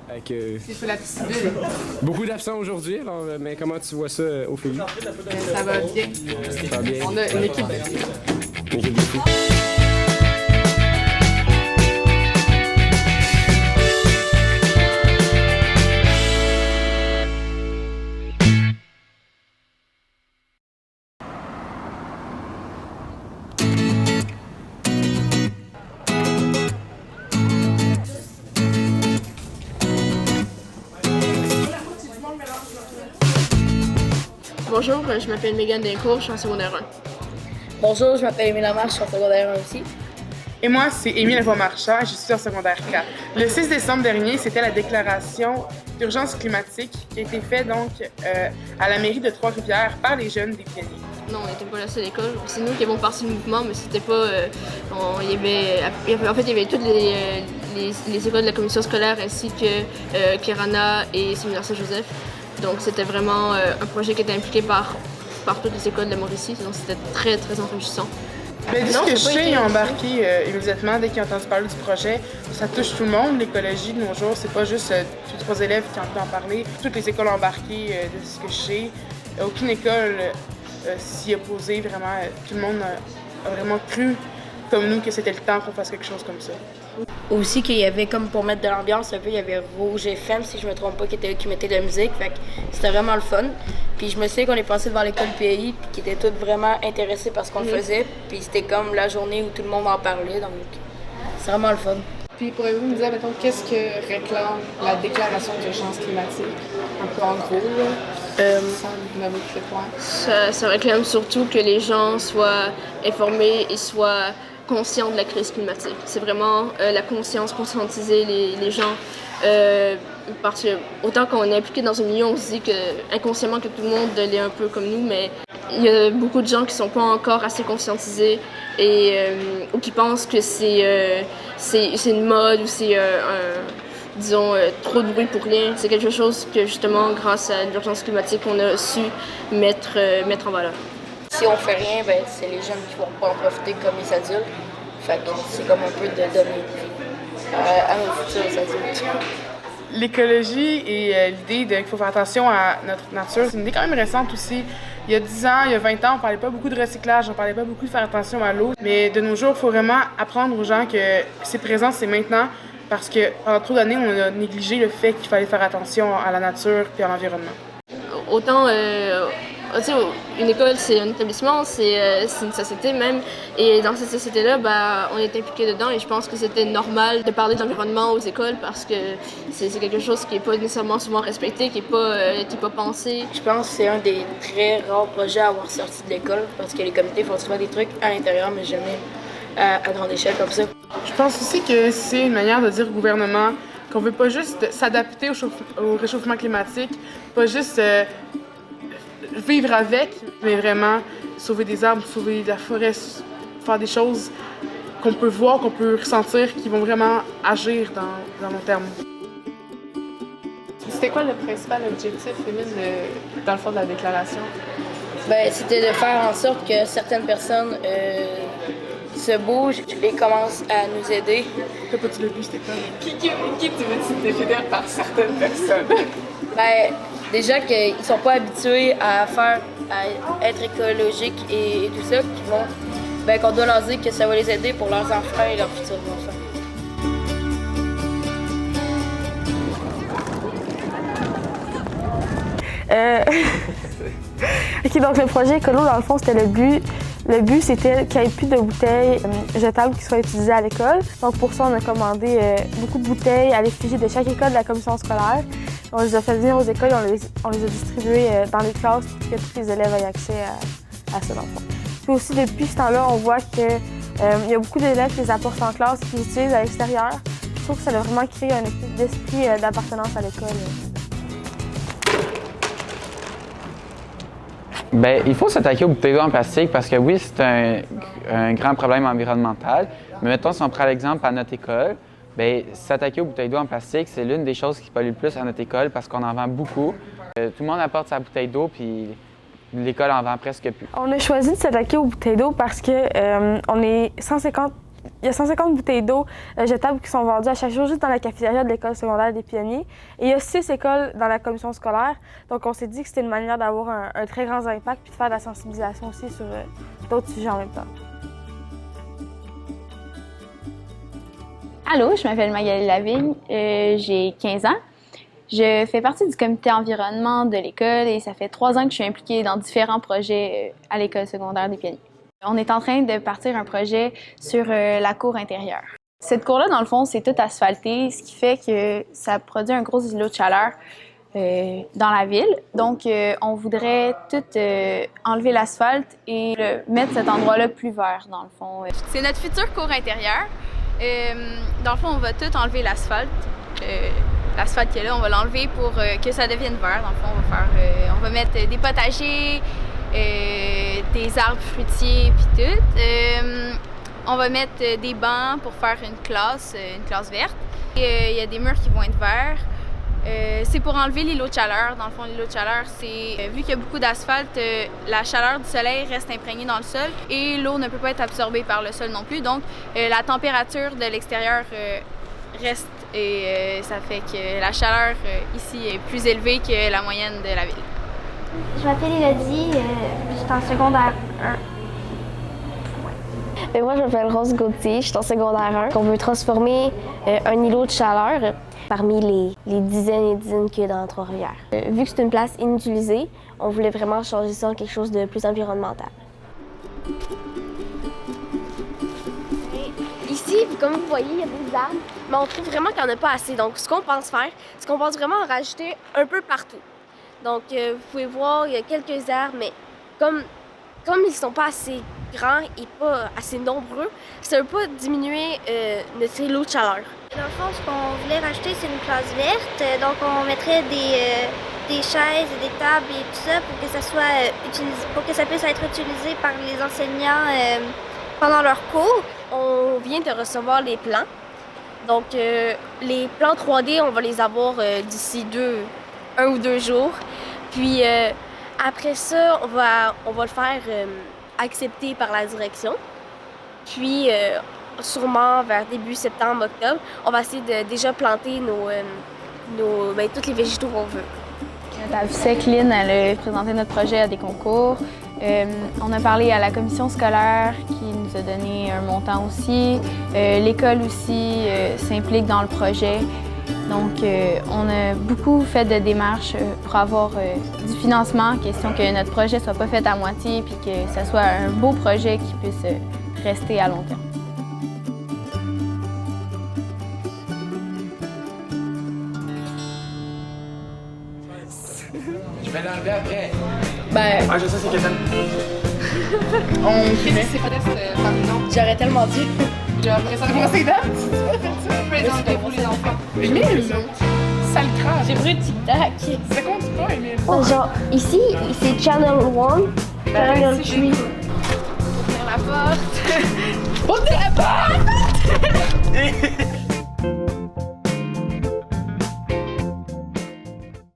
Avec, C'est la petite ville. beaucoup d'absents aujourd'hui, alors, mais comment tu vois ça, Ophélie? Ça va bien. Ça va bien? On a une équipe de filles. Une équipe de filles. Bonjour, je m'appelle Mégane Dincourt, je suis en secondaire 1. Bonjour, je m'appelle Émile Lamarche, je suis en secondaire 1 aussi. Et moi, c'est Émile Marchand et je suis en secondaire 4. Le 6 décembre dernier, c'était la déclaration d'urgence climatique qui a été faite donc à la mairie de Trois-Rivières par les jeunes des pionniers. Non, on n'était pas là à l'école. C'est nous qui avons parti du mouvement, mais c'était pas. Il y avait toutes les écoles de la commission scolaire ainsi que Kirana et Séminaire Saint-Joseph. Donc c'était vraiment un projet qui était impliqué par toutes les écoles de la Mauricie. Donc c'était très, très enrichissant. Mais de ce Non, que je c'est pas sais, été- ils ont embarqué immédiatement dès qu'ils ont entendu parler du projet. Ça touche tout le monde, l'écologie de nos jours. C'est pas juste 2-3 élèves qui ont entendu en parler. Toutes les écoles ont embarqué de ce que je sais. Aucune école s'y opposait vraiment. Tout le monde a vraiment cru, comme nous, que c'était le temps qu'on fasse quelque chose comme ça. Aussi qu'il y avait comme pour mettre de l'ambiance un peu, il y avait Rouge FM, si je me trompe pas, qui mettait de la musique. Fait que c'était vraiment le fun. Puis je me souviens qu'on est passé devant l'école PI, puis qui étaient tous vraiment intéressés par ce qu'on faisait. Puis c'était comme la journée où tout le monde en parlait, donc c'est vraiment le fun. Puis pourriez-vous me dire, mettons, qu'est-ce que réclame la déclaration d'urgence climatique? Un peu en gros, là, sans nommer tous les points. Ça réclame surtout que les gens soient informés et soient conscients de la crise climatique. C'est vraiment la conscience, conscientiser les gens. Parce que autant qu'on est impliqué dans un milieu, on se dit que inconsciemment que tout le monde l'est un peu comme nous, mais il y a beaucoup de gens qui sont pas encore assez conscientisés et ou qui pensent que c'est une mode ou c'est disons trop de bruit pour rien. C'est quelque chose que justement grâce à l'urgence climatique on a su mettre en valeur. Si on fait rien, ben c'est les jeunes qui vont pas en profiter comme les adultes. Fait que c'est comme un peu de donner à nos futurs adultes. L'écologie et l'idée qu'il faut faire attention à notre nature, c'est une idée quand même récente aussi. Il y a 10 ans, il y a 20 ans, on parlait pas beaucoup de recyclage, on parlait pas beaucoup de faire attention à l'eau. Mais de nos jours, il faut vraiment apprendre aux gens que c'est présent, c'est maintenant, parce que pendant trop d'années, on a négligé le fait qu'il fallait faire attention à la nature et à l'environnement. Autant, tu sais, une école, c'est un établissement, c'est une société même. Et dans cette société-là, on est impliqué dedans et je pense que c'était normal de parler d'environnement aux écoles parce que c'est quelque chose qui n'est pas nécessairement souvent respecté, qui n'est pas pensé. Je pense que c'est un des très rares projets à avoir sorti de l'école parce que les comités font souvent des trucs à l'intérieur, mais jamais à grande échelle comme ça. Je pense aussi que c'est une manière de dire au gouvernement qu'on veut pas juste s'adapter au réchauffement climatique, pas juste vivre avec, mais vraiment sauver des arbres, sauver la forêt, faire des choses qu'on peut voir, qu'on peut ressentir, qui vont vraiment agir dans long terme. C'était quoi le principal objectif, Émile, dans le fond de la déclaration? Ben, c'était de faire en sorte que certaines personnes se bougent et commencent à nous aider. T'as pas dit le but, c'était quoi? Qui tu veux définir par certaines personnes? Ben, déjà qu'ils sont pas habitués à être écologiques et tout ça, qu'on doit leur dire que ça va les aider pour leurs enfants et leurs futurs enfants. OK, donc le projet écolo, dans le fond, c'était le but. Le but, c'était qu'il n'y ait plus de bouteilles jetables qui soient utilisées à l'école. Donc pour ça, on a commandé beaucoup de bouteilles à l'effigie de chaque école de la commission scolaire. On les a fait venir aux écoles et on les a distribuées dans les classes pour que tous les élèves aient accès à ça, dans le fond. Puis aussi, depuis ce temps-là, on voit qu'il y a beaucoup d'élèves qui les apportent en classe et qui les utilisent à l'extérieur. Je trouve que ça a vraiment créé un esprit d'appartenance à l'école. Bien, il faut s'attaquer aux bouteilles d'eau en plastique parce que oui, c'est un grand problème environnemental. Mais mettons, si on prend l'exemple à notre école, bien, s'attaquer aux bouteilles d'eau en plastique, c'est l'une des choses qui pollue le plus à notre école parce qu'on en vend beaucoup. Tout le monde apporte sa bouteille d'eau, puis l'école en vend presque plus. On a choisi de s'attaquer aux bouteilles d'eau parce que on est 150 Il y a 150 bouteilles d'eau jetables qui sont vendues à chaque jour juste dans la cafétéria de l'école secondaire des Pionniers. Et il y a 6 écoles dans la commission scolaire. Donc, on s'est dit que c'était une manière d'avoir un très grand impact puis de faire de la sensibilisation aussi sur d'autres sujets en même temps. Allô, je m'appelle Magali Lavigne, j'ai 15 ans. Je fais partie du comité environnement de l'école et ça fait 3 ans que je suis impliquée dans différents projets à l'école secondaire des Pionniers. On est en train de partir un projet sur la cour intérieure. Cette cour-là, dans le fond, c'est tout asphalté, ce qui fait que ça produit un gros îlot de chaleur dans la ville. Donc, on voudrait tout enlever l'asphalte et mettre cet endroit-là plus vert, dans le fond. C'est notre future cour intérieure. Dans le fond, on va tout enlever l'asphalte. L'asphalte qui est là, on va l'enlever pour que ça devienne vert. Dans le fond, on va mettre des potagers, des arbres fruitiers puis tout. On va mettre des bancs pour faire une classe verte. Il y a des murs qui vont être verts. C'est pour enlever l'îlot de chaleur. Dans le fond, l'îlot de chaleur, c'est vu qu'il y a beaucoup d'asphalte, la chaleur du soleil reste imprégnée dans le sol et l'eau ne peut pas être absorbée par le sol non plus. Donc, la température de l'extérieur reste et ça fait que la chaleur ici est plus élevée que la moyenne de la ville. Je m'appelle Elodie, je suis en secondaire 1. Et moi, je m'appelle Rose Gauthier, je suis en secondaire 1. On veut transformer un îlot de chaleur parmi les dizaines et dizaines qu'il y a dans Trois-Rivières. Vu que c'est une place inutilisée, on voulait vraiment changer ça en quelque chose de plus environnemental. Ici, comme vous voyez, il y a des arbres, mais on trouve vraiment qu'il n'y en a pas assez. Donc, ce qu'on pense faire, c'est qu'on pense vraiment en rajouter un peu partout. Donc, vous pouvez voir, il y a quelques arbres, mais comme ils ne sont pas assez grands et pas assez nombreux, ça ne veut pas diminuer notre îlot de chaleur. Dans le fond, ce qu'on voulait rajouter, c'est une place verte. Donc, on mettrait des chaises et des tables et tout ça pour que ça soit utilisé, pour que ça puisse être utilisé par les enseignants pendant leur cours. On vient de recevoir les plans. Donc, les plans 3D, on va les avoir d'ici 1 ou 2 jours. Puis, après ça, on va le faire accepter par la direction. Puis, sûrement vers début septembre, octobre, on va essayer de déjà planter tous les végétaux qu'on veut. À VSEC, Lynn, elle a présenté notre projet à des concours. On a parlé à la commission scolaire qui nous a donné un montant aussi. L'école aussi s'implique dans le projet. Donc, on a beaucoup fait de démarches pour avoir du financement, question que notre projet ne soit pas fait à moitié et que ce soit un beau projet qui puisse rester à long terme. Je vais l'enlever après. Ben, Je sais, c'est Kétan. on filme. C'est pas J'aurais tellement dû. après ça, comment c'est date? Tu peux les enlever pour les enfants. Émile, ça le crache. J'ai pris un tic-tac. Ça compte pas, Émile. Genre, ici, c'est Channel 1, Channel 3.